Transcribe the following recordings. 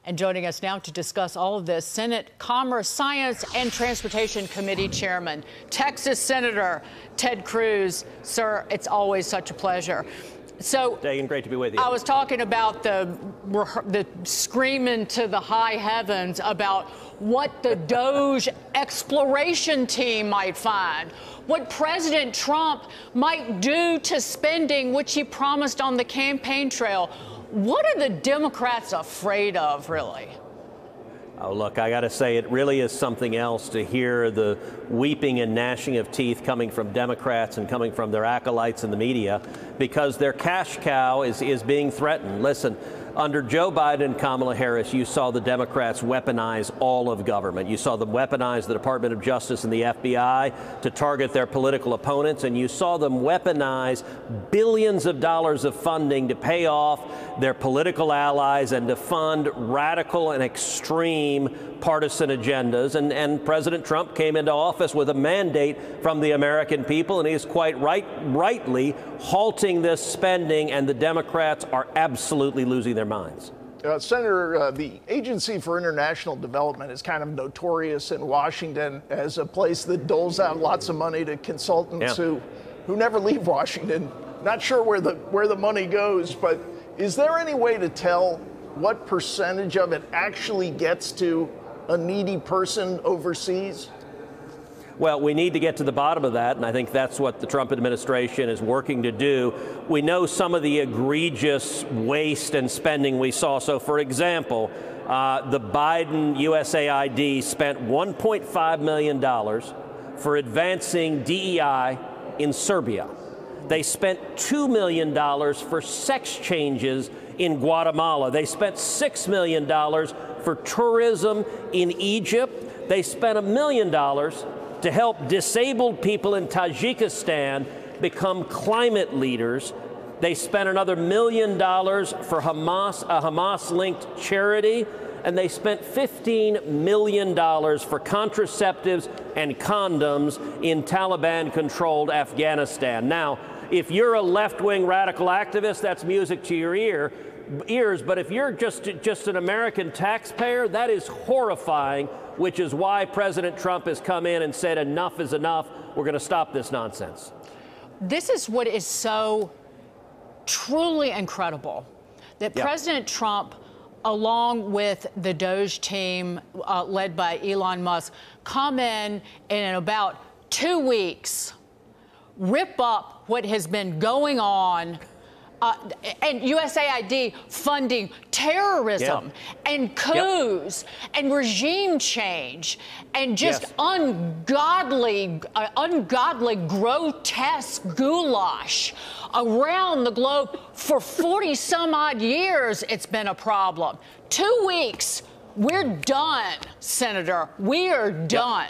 And joining us now to discuss all of this, Senate Commerce, Science, and Transportation Committee Chairman, Texas Senator Ted Cruz. Sir, it's always such a pleasure. So, Dagan, great to be with you. I was talking about the screaming to the high heavens about what the Doge exploration team might find, what President Trump might do to spending, which he promised on the campaign trail. What are the Democrats afraid of, really? Oh, look, I got to say, it really is something else to hear the weeping and gnashing of teeth coming from Democrats and coming from their acolytes in the media, because their cash cow is being threatened. Listen, under Joe Biden and Kamala Harris, you saw the Democrats weaponize all of government. You saw them weaponize the Department of Justice and the FBI to target their political opponents, and you saw them weaponize billions of dollars of funding to pay off their political allies and to fund radical and extreme partisan agendas. And President Trump came into office with a mandate from the American people, and he is quite rightly halting this spending, and the Democrats are absolutely losing their minds. Senator, the Agency for International Development is kind of notorious in Washington as a place that doles out lots of money to consultants who never leave Washington. Not sure where the money goes, but is there any way to tell what percentage of it actually gets to a needy person overseas? Well, we need to get to the bottom of that, and I think that's what the Trump administration is working to do. We know some of the egregious waste and spending we saw. So, for example, the Biden USAID spent $1.5 million for advancing DEI in Serbia. They spent $2 million for sex changes in Guatemala. They spent $6 million for tourism in Egypt. They spent $1 million to help disabled people in Tajikistan become climate leaders. They spent another $1 million for Hamas, a Hamas-linked charity, and they spent $15 million for contraceptives and condoms in Taliban-controlled Afghanistan. Now, if you're a left-wing radical activist, that's music to your ears, but if you're just an American taxpayer, that is horrifying, which is why President Trump has come in and said enough is enough. We're going to stop this nonsense. This is what is so truly incredible, that President Trump, along with the Doge team led by Elon Musk, come in about 2 weeks, rip up what has been going on, and USAID funding terrorism and coups and regime change and just ungodly, grotesque goulash around the globe. For 40-some-odd years, it's been a problem. 2 weeks, we're done, Senator. We are done.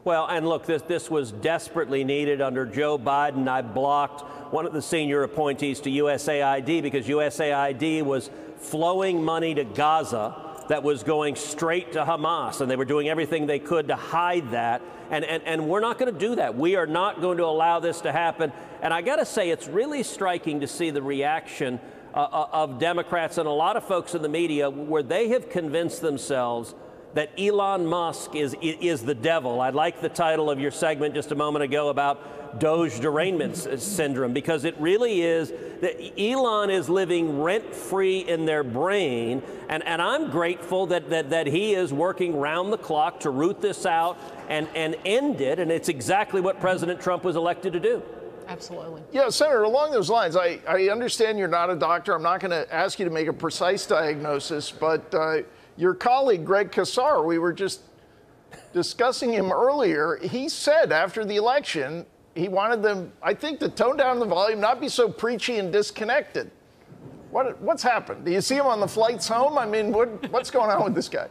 Well, and look, this was desperately needed under Joe Biden. I blocked one of the senior appointees to USAID because USAID was flowing money to Gaza that was going straight to Hamas, and they were doing everything they could to hide that. And we're not going to do that. We are not going to allow this to happen. And I got to say, it's really striking to see the reaction of Democrats and a lot of folks in the media, where they have convinced themselves that Elon Musk is the devil. I like the title of your segment just a moment ago about Doge derangement syndrome, because it really is that Elon is living rent-free in their brain, and I'm grateful that he is working round the clock to root this out and end it, and it's exactly what President Trump was elected to do. Absolutely. Yeah, Senator, along those lines, I understand you're not a doctor. I'm not going to ask you to make a precise diagnosis, but your colleague, Greg Casar, we were just discussing him earlier. He said after the election, he wanted them, I think, to tone down the volume, not be so preachy and disconnected. What's happened? Do you see him on the flights home? I mean, what's going on with this guy?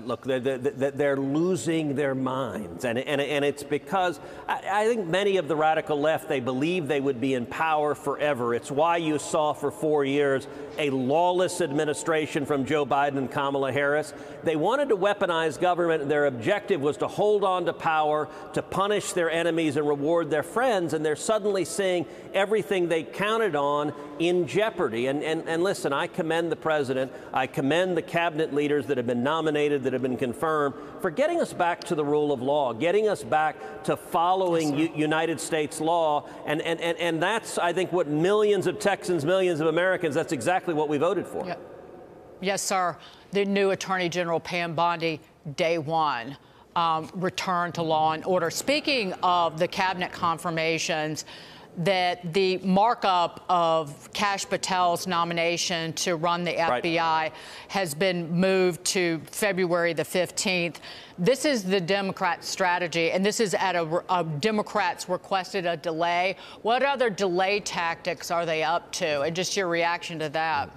Look, they're losing their minds, and it's because I think many of the radical left, they believe they would be in power forever. It's why you saw for 4 years a lawless administration from Joe Biden and Kamala Harris. They wanted to weaponize government, and their objective was to hold on to power, to punish their enemies and reward their friends, and they're suddenly seeing everything they counted on in jeopardy. And listen, I commend the president. I commend the cabinet leaders that have been nominated, that have been confirmed, for getting us back to the rule of law, getting us back to following United States law. And that's, I think, what millions of Texans, millions of Americans, that's exactly what we voted for. Yep. Yes, sir. The new Attorney General, Pam Bondi, day one, return to law and order. Speaking of the cabinet confirmations, that the markup of Kash Patel's nomination to run the FBI has been moved to February the 15th. This is the Democrat strategy, and this is at a Democrats requested a delay. What other delay tactics are they up to? And just your reaction to that.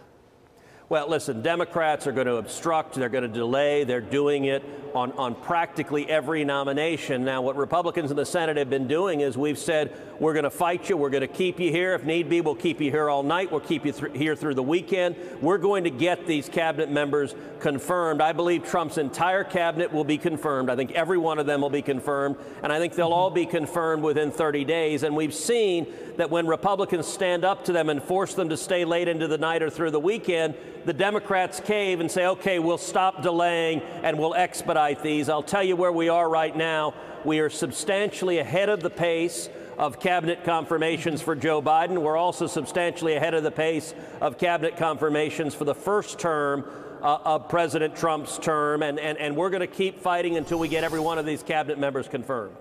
Well, listen, Democrats are going to obstruct, they're going to delay, they're doing it on practically every nomination. Now, what Republicans in the Senate have been doing is we've said, we're going to fight you, we're going to keep you here. If need be, we'll keep you here all night, we'll keep you here through the weekend. We're going to get these cabinet members confirmed. I believe Trump's entire cabinet will be confirmed. I think every one of them will be confirmed, and I think they'll all be confirmed within 30 days. And we've seen that when Republicans stand up to them and force them to stay late into the night or through the weekend, the Democrats cave and say, okay, we'll stop delaying and we'll expedite these. I'll tell you where we are right now. We are substantially ahead of the pace of cabinet confirmations for Joe Biden. We're also substantially ahead of the pace of cabinet confirmations for the first term of President Trump's term, and we're going to keep fighting until we get every one of these cabinet members confirmed.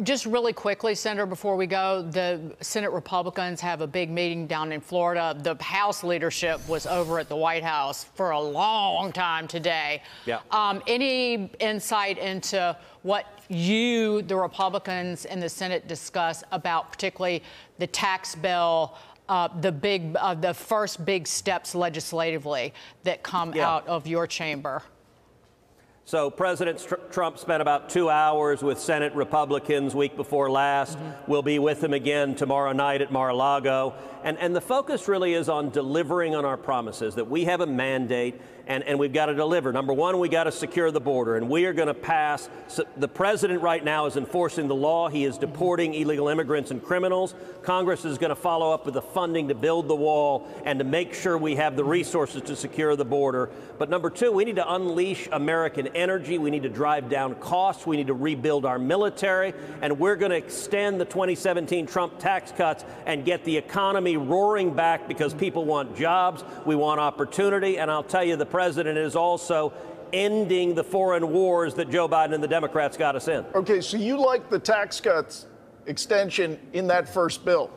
Just really quickly, Senator, before we go, the Senate Republicans have a big meeting down in Florida. The House leadership was over at the White House for a long time today. Yeah. Any insight into what you, the Republicans in the Senate, discuss about particularly the tax bill, the first big steps legislatively that come out of your chamber? So President Trump spent about 2 hours with Senate Republicans week before last. We'll be with him again tomorrow night at Mar-a-Lago. And the focus really is on delivering on our promises, that we have a mandate and we've got to deliver. Number one, we got to secure the border, and we are going to pass. So the president right now is enforcing the law. He is deporting illegal immigrants and criminals. Congress is going to follow up with the funding to build the wall and to make sure we have the resources to secure the border. But number two, we need to unleash American energy. We need to drive down costs. We need to rebuild our military. And we're going to extend the 2017 Trump tax cuts and get the economy roaring back, because people want jobs. We want opportunity. And I'll tell you, the president is also ending the foreign wars that Joe Biden and the Democrats got us in. Okay, so you like the tax cuts extension in that first bill?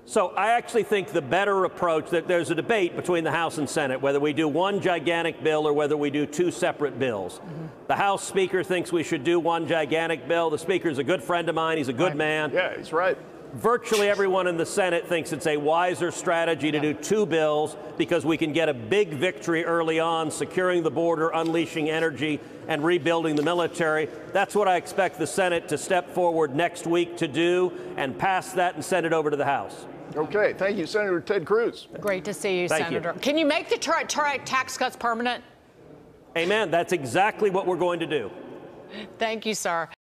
So I actually think the better approach, that there's a debate between the House and Senate whether we do one gigantic bill or whether we do two separate bills. The House Speaker thinks we should do one gigantic bill. The Speaker's a good friend of mine. He's a good man. Yeah, he's right. Virtually everyone in the Senate thinks it's a wiser strategy to do two bills, because we can get a big victory early on, securing the border, unleashing energy, and rebuilding the military. That's what I expect the Senate to step forward next week to do, and pass that and send it over to the House. Okay, thank you, Senator Ted Cruz. Great to see you, Senator. Can you make the tax cuts permanent? Amen. That's exactly what we're going to do. Thank you, sir.